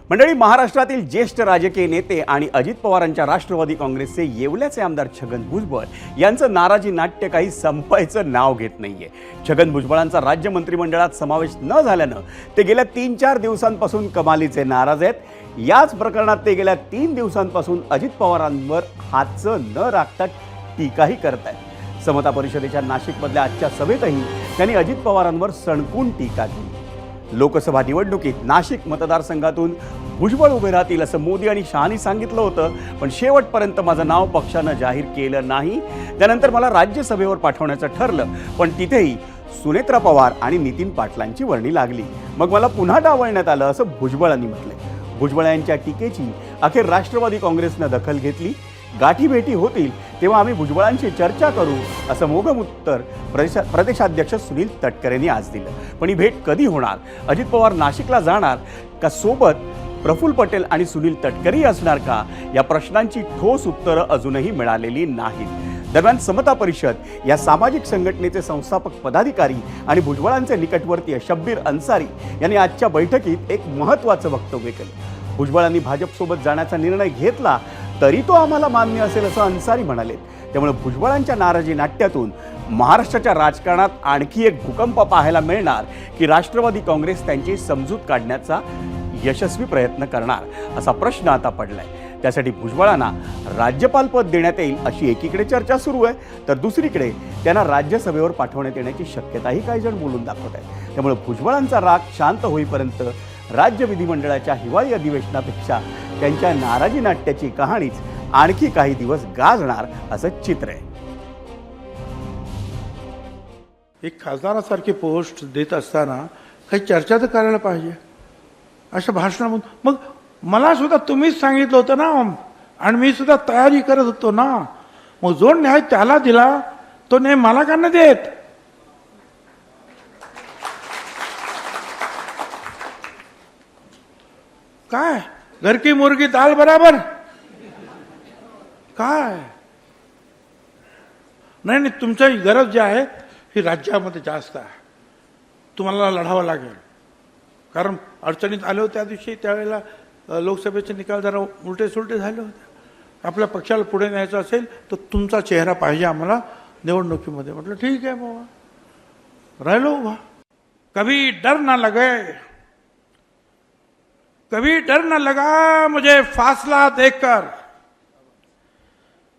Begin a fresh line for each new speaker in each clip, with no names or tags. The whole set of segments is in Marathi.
मंडळी, महाराष्ट्रातील ज्येष्ठ राजकीय नेते आणि अजित पवारांच्या राष्ट्रवादी काँग्रेसचे येवल्याचे आमदार छगन भुजबळ यांचं नाराजी नाट्य काही संपायचं नाव घेत नाहीये. छगन भुजबळांचा राज्य मंत्रिमंडळात समावेश न झाल्यानं ते गेल्या 3-4 दिवसांपासून कमालीचे नाराज आहेत. याच प्रकरणात ते गेल्या 3 दिवसांपासून अजित पवारांवर हातचं न राखता टीकाही करत आहेत. समता परिषदेच्या नाशिकमधल्या आजच्या सभेतही त्यांनी अजित पवारांवर सणकून टीका केली. लोकसभा निवडणुकीत नाशिक मतदारसंघातून भुजबळ उभे राहतील असं मोदी आणि शहानी सांगितलं होतं, पण शेवटपर्यंत माझं नाव पक्षानं जाहीर केलं नाही. त्यानंतर मला राज्यसभेवर पाठवण्याचं ठरलं, पण तिथेही सुनेत्रा पवार आणि नितीन पाटलांची वर्णी लागली. मग मला पुन्हा डावलण्यात आलं असं भुजबळांनी म्हटलंय. भुजबळ यांच्या टीकेची अखेर राष्ट्रवादी काँग्रेसनं दखल घेतली. गाठीभेटी होतील तेव्हा आम्ही भुजबळांची चर्चा करू असं मोघम उत्तर प्रदेशाध्यक्ष सुनील तटकरेंनी आज दिलं. पण ही भेट कधी होणार? अजित पवार नाशिकला जाणार का? सोबत प्रफुल्ल पटेल आणि सुनील तटकरेही असणार का? या प्रश्नांची ठोस उत्तरं अजूनही मिळालेली नाहीत. दरम्यान समता परिषद या सामाजिक संघटनेचे संस्थापक पदाधिकारी आणि भुजबळांचे निकटवर्तीय शब्बीर अन्सारी यांनी आजच्या बैठकीत एक महत्त्वाचं वक्तव्य केलं. भुजबळांनी भाजपसोबत जाण्याचा निर्णय घेतला तरी तो आम्हाला मान्य असेल असं अन्सारी म्हणाले. त्यामुळे भुजबळांच्या नाराजी नाट्यातून महाराष्ट्राच्या राजकारणात आणखी एक भूकंप पाहायला मिळणार की राष्ट्रवादी काँग्रेस त्यांची समजूत काढण्याचा यशस्वी प्रयत्न करणार असा प्रश्न आता पडलाय. त्यासाठी भुजबळांना राज्यपाल पद देण्यात येईल अशी एकीकडे चर्चा सुरू आहे, तर दुसरीकडे त्यांना राज्यसभेवर पाठवण्यात येण्याची शक्यताही काही जण बोलून दाखवत आहेत. त्यामुळे भुजबळांचा राग शांत होईपर्यंत राज्य विधिमंडळाच्या हिवाळी अधिवेशनापेक्षा त्यांच्या नाराजी नाट्याची कहाणीच आणखी काही दिवस गाजणार असं चित्र आहे.
एक खासदारासारखी पोस्ट देत असताना काही चर्चा तर करायला पाहिजे. अशा भाषणामधून मग मला सुद्धा तुम्हीच सांगितलं होतं ना, आणि मी सुद्धा तयारी करत होतो ना. मग जो न्याय त्याला दिला तो न्याय मला का नाही देत? काय घर की मुर्गी दाल बराबर? काय नाही, तुमची गरज जी आहे ही राज्यामध्ये जास्त आहे. तुम्हाला लढावं लागेल, कारण अडचणीत आले होते त्या दिवशी. त्यावेळेला लोकसभेचे निकाल जरा उलटे सुलटे झाले होते. आपल्या पक्षाला पुढे न्यायचं असेल तर तुमचा चेहरा पाहिजे आम्हाला निवडणुकीमध्ये. म्हटलं ठीक आहे बाबा, राहिलो उभा. कभी डर ना लगे, कभी डर न लगा मुझे फासला देखकर,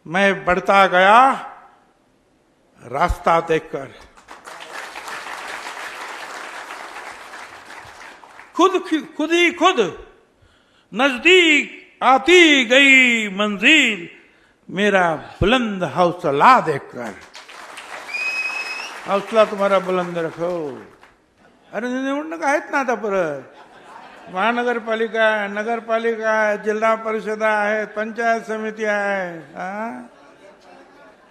मैं बढ़ता गया रास्ता देखकर. खुद ही खुद नजदीक आती गई मंजिल, मेरा बुलंद हौसला देखकर. हौसला तुम्हारा बुलंद रखो. अरे निवडणूक आहेत ना आता परत. महानगरपालिका आहे, नगरपालिका आहे, जिल्हा परिषदा आहेत, पंचायत समिती आहे.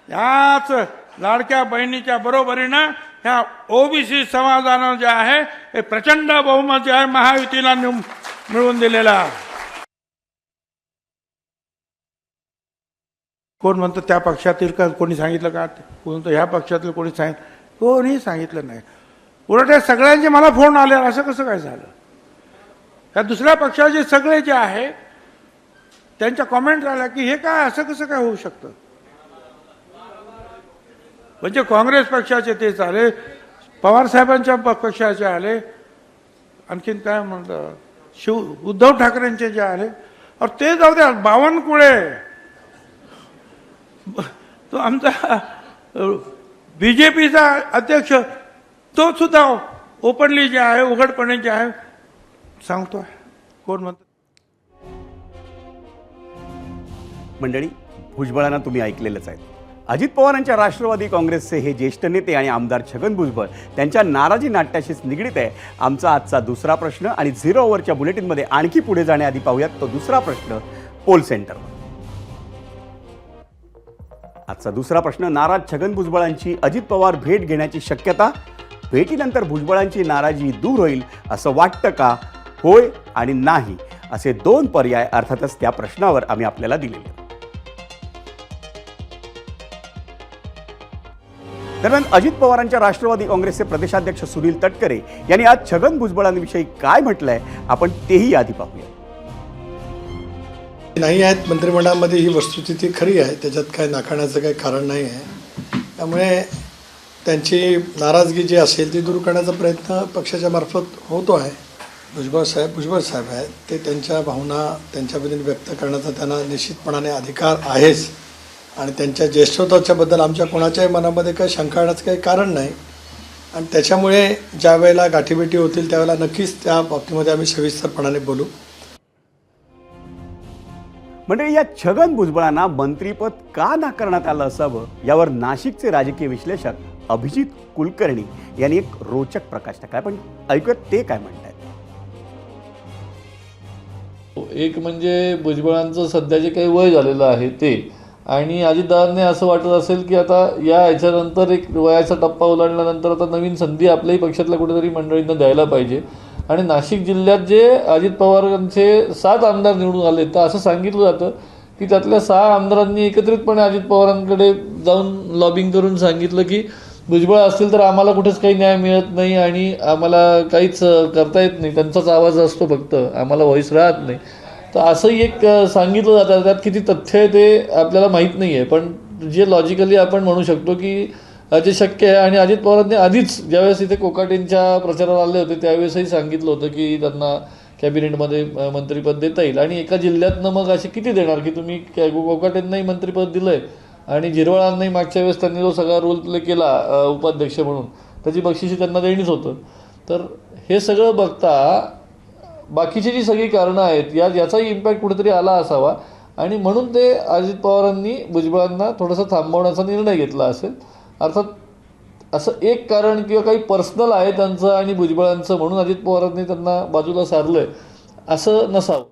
याच लाडक्या बहिणीच्या बरोबरीनं ह्या ओबीसी समाजानं जे आहे हे प्रचंड बहुमत जे आहे महायुतीला मिळवून दिलेला. कोण म्हणतं त्या पक्षातील का कोणी सांगितलं का? कोण म्हणतं ह्या पक्षातील कोणी कोणी सांगितलं नाही. उलट या सगळ्यांचे मला फोन आले, असं कसं काय झालं? या दुसऱ्या पक्षाचे सगळे जे आहे त्यांच्या कॉमेंट आल्या की हे काय, असं कसं काय होऊ शकतं? म्हणजे काँग्रेस पक्षाचे तेच आले, पवार साहेबांच्या पक्षाचे आले, आणखीन काय म्हणतात उद्धव ठाकरेंचे जे आले. और ते जाऊ द्या, बावनकुळे तो आमचा बीजेपीचा अध्यक्ष, तो सुद्धा ओपनली जे आहे, उघडपणे जे आहे सांगतोय. कोण म्हणतो?
मंडळी, भुजबळांना तुम्ही ऐकलेलंच आहे. अजित पवारांच्या राष्ट्रवादी काँग्रेसचे हे ज्येष्ठ नेते आणि आमदार छगन भुजबळ त्यांच्या नाराजी नाट्याशीच निगडीत आहे आमचा आजचा दुसरा प्रश्न. आणि 0 ओव्हरच्या बुलेटिनमध्ये आणखी पुढे जाण्याआधी पाहूयात तो दुसरा प्रश्न पोल सेंटर. आजचा दुसरा प्रश्न: नाराज छगन भुजबळांची अजित पवार भेट घेण्याची शक्यता. भेटीनंतर भुजबळांची नाराजी दूर होईल असं वाटतं का? होय आणि नाही असे 2 पर्याय अर्थातच त्या प्रश्नावर आम्ही आपल्याला दिलेले. दरम्यान अजित पवारांच्या राष्ट्रवादी काँग्रेसचे प्रदेशाध्यक्ष सुनील तटकरे यांनी आज छगन भुजबळांविषयी काय म्हटलंय आपण तेही आधी पाहूया.
नाही आहेत मंत्रिमंडळामध्ये ही वस्तुस्थिती खरी आहे, त्याच्यात काय नाकारण्याचं काही कारण नाही आहे. त्यामुळे त्यांची नाराजगी जी असेल ती दूर करण्याचा प्रयत्न पक्षाच्या मार्फत होतो आहे. भुजबळ साहेब आहेत ते त्यांच्या भावना त्यांच्याबद्दल व्यक्त करण्याचा त्यांना निश्चितपणाने अधिकार आहेच आणि त्यांच्या ज्येष्ठत्वाच्याबद्दल आमच्या कोणाच्याही मनामध्ये काही शंका येण्याचं काही कारण नाही आणि त्याच्यामुळे ज्या वेळेला गाठीभेटी होतील त्यावेळेला नक्कीच त्या बाबतीमध्ये आम्ही सविस्तरपणाने बोलू.
म्हणजे या छगन भुजबळांना मंत्रीपद का नाकारण्यात आलं असावं यावर नाशिकचे राजकीय विश्लेषक अभिजित कुलकर्णी यांनी एक रोचक प्रकाश टाकला. पण ऐकूयात ते काय म्हणतात.
एक म्हणजे भुजबळांचं सध्या जे काही वय झालेलं आहे ते, आणि अजितदादांनी असं वाटत असेल की आता याच्यानंतर एक वयाचा टप्पा ओलांडल्यानंतर आता नवीन संधी आपल्याही पक्षातल्या कुठेतरी मंडळींना द्यायला पाहिजे. आणि नाशिक जिल्ह्यात जे अजित पवारांचे 7 आमदार निवडून आले, तर असं सांगितलं जातं की त्यातल्या 6 आमदारांनी एकत्रितपणे अजित पवारांकडे जाऊन लॉबिंग करून सांगितलं की भुजबळ असतील तर आम्हाला कुठेच काही न्याय मिळत नाही आणि आम्हाला काहीच करता येत नाही, त्यांचाच आवाज असतो फक्त, आम्हाला व्हॉईस राहत नाही. तर असंही एक सांगितलं जातं. त्यात किती तथ्य आहे ते आपल्याला माहीत नाही आहे, पण जे लॉजिकली आपण म्हणू शकतो की जे शक्य आहे. आणि अजित पवारांनी आधीच ज्यावेळेस इथे कोकाटेंच्या प्रचाराला आले होते त्यावेळेसही सांगितलं होतं की त्यांना कॅबिनेटमध्ये मंत्रिपद देता येईल. आणि एका जिल्ह्यातनं मग असे किती देणार की तुम्ही कोकाटेंनाही मंत्रिपद दिलं आहे आणि झिरवाळांनाही मागच्या वेळेस त्यांनी जो सगळा रोल प्ले केला उपाध्यक्ष म्हणून, त्याची बक्षिशी त्यांना देणीच होतं. तर हे सगळं बघता बाकीची जी सगळी कारणं आहेत याचाही इम्पॅक्ट कुठेतरी आला असावा आणि म्हणून ते अजित पवारांनी भुजबळांना थोडंसं थांबवण्याचा निर्णय घेतला असेल. अर्थात असं एक कारण किंवा काही पर्सनल आहे त्यांचं आणि भुजबळांचं म्हणून अजित पवारांनी त्यांना बाजूला सारलं आहे असं नसावं.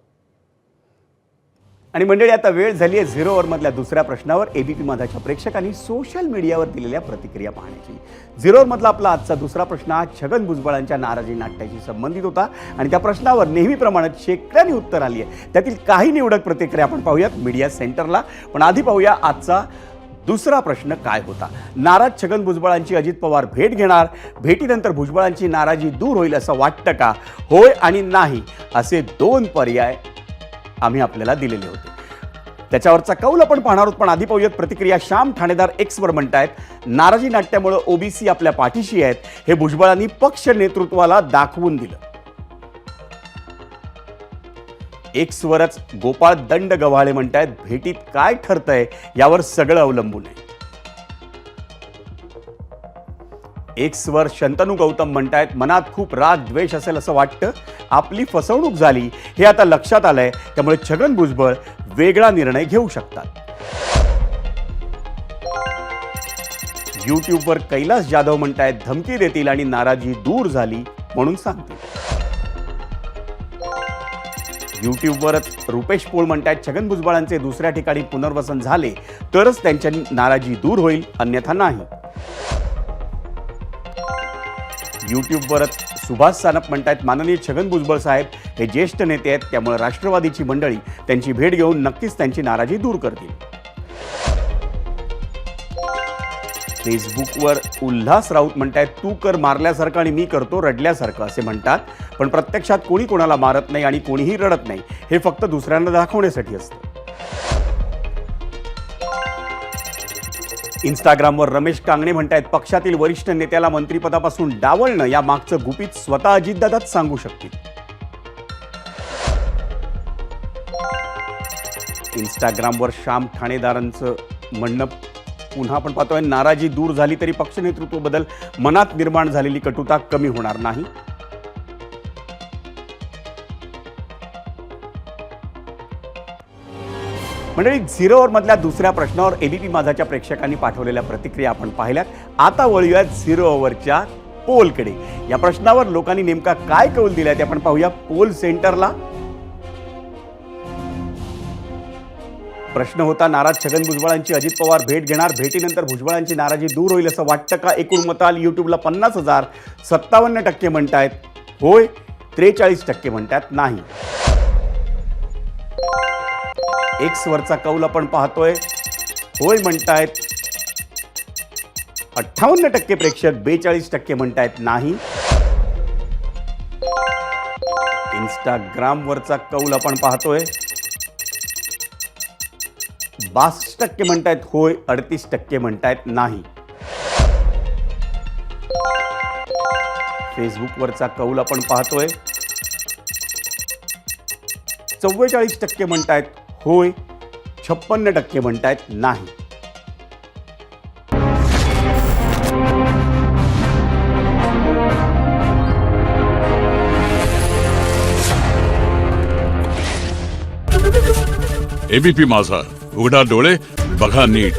आणि मंडळी, आता वेळ झाली आहे 0 ओव्हरमधल्या दुसऱ्या प्रश्नावर एबीपी माझाच्या प्रेक्षकांनी सोशल मीडियावर दिलेल्या प्रतिक्रिया पाहण्याची. 0 ओव्हरमधला आपला आजचा दुसरा प्रश्न हा छगन भुजबळांच्या नाराजी नाट्याशी संबंधित होता आणि त्या प्रश्नावर नेहमीप्रमाणे शेकड्यांनी उत्तर आली आहे. त्यातील काही निवडक प्रतिक्रिया आपण पाहूयात मीडिया सेंटरला. पण आधी पाहूया आजचा दुसरा प्रश्न काय होता. नाराज छगन भुजबळांची अजित पवार भेट घेणार, भेटीनंतर भुजबळांची नाराजी दूर होईल असं वाटतं का? होय आणि नाही असे 2 पर्याय आम्ही आपल्याला दिलेले होते. त्याच्यावरचा कौल आपण पाहणार आहोत. पण आधी पाहूयात प्रतिक्रिया. श्याम ठाणेदार एक्सवर म्हणतायत, नाराजी नाट्यामुळे ओबीसी आपल्या पाठीशी आहेत, हे भुजबळांनी पक्ष नेतृत्वाला दाखवून दिलं. एक्सवरच गोपाळ दंड गव्हाळे म्हणतायत, भेटीत काय ठरतंय यावर सगळं अवलंबून आहे. एक्सवर शंतनू गौतम म्हणतायत, मनात खूप राग द्वेष असेल असं वाटतं, आपली फसवणूक झाली हे आता लक्षात आलंय, त्यामुळे छगन भुजबळ वेगळा निर्णय घेऊ शकतात. यूट्यूबवर कैलास जाधव म्हणतायत, धमकी देतील आणि नाराजी दूर झाली म्हणून सांगतील. यूट्यूबवरच रुपेश पोळ म्हणतायत, छगन भुजबळांचे दुसऱ्या ठिकाणी पुनर्वसन झाले तरच त्यांची नाराजी दूर होईल, अन्यथा नाही. यूट्यूबवरच सुभाष सानप म्हणतायत, माननीय छगन भुजबळ साहेब हे ज्येष्ठ नेते आहेत, त्यामुळे राष्ट्रवादीची मंडळी त्यांची भेट घेऊन नक्कीच त्यांची नाराजी दूर करतील. फेसबुकवर उल्हास राऊत म्हणतायत, तू कर मारल्यासारखं आणि मी करतो रडल्यासारखं असे म्हणतात, पण प्रत्यक्षात कोणी कोणाला मारत नाही आणि कोणीही रडत नाही, हे फक्त दुसऱ्यांना दाखवण्यासाठी असतं. इंस्टाग्रामवर रमेश कांगणे म्हणतायत, पक्षातील वरिष्ठ नेत्याला मंत्रिपदापासून डावलणं या मागचं गुपित स्वतः अजितदादाच सांगू शकतील. इंस्टाग्रामवर श्याम ठाणेदारांचं म्हणणं पुन्हा आपण पाहतोय, नाराजी दूर झाली तरी पक्ष नेतृत्वाबद्दल मनात निर्माण झालेली कटुता कमी होणार नाही. मंडळी, 0 ओव्हरमधल्या दुसऱ्या प्रश्नावर एबीपी माझाच्या प्रेक्षकांनी पाठवलेल्या प्रतिक्रिया आपण पाहिल्यात. आता वळूयात 0 ओव्हरच्या पोलकडे. या प्रश्नावर लोकांनी नेमका काय कौल दिलाय ते आपण पाहूया पोल सेंटरला. प्रश्न होता, नाराज छगन भुजबळांची अजित पवार भेट घेणार, भेटीनंतर भुजबळांची नाराजी दूर होईल असं वाटतं का? एकूण मत आली यूट्यूबला 50,000, 57% म्हणतायत होय, 43% म्हणतात नाही. एक्सवरचा कौल आपण पाहतोय, होय म्हणतायत 58% प्रेक्षक, 42% म्हणतायत नाही. इंस्टाग्रामवरचा कौल आपण पाहतोय, 62% म्हणतायत होय, 38% म्हणतायत नाही. फेसबुकवरचा कौल आपण पाहतोय. 44% म्हणतायत होय, 56% म्हणतायत नाही.
एबीपी माझा, उघडा डोळे बघा नीट.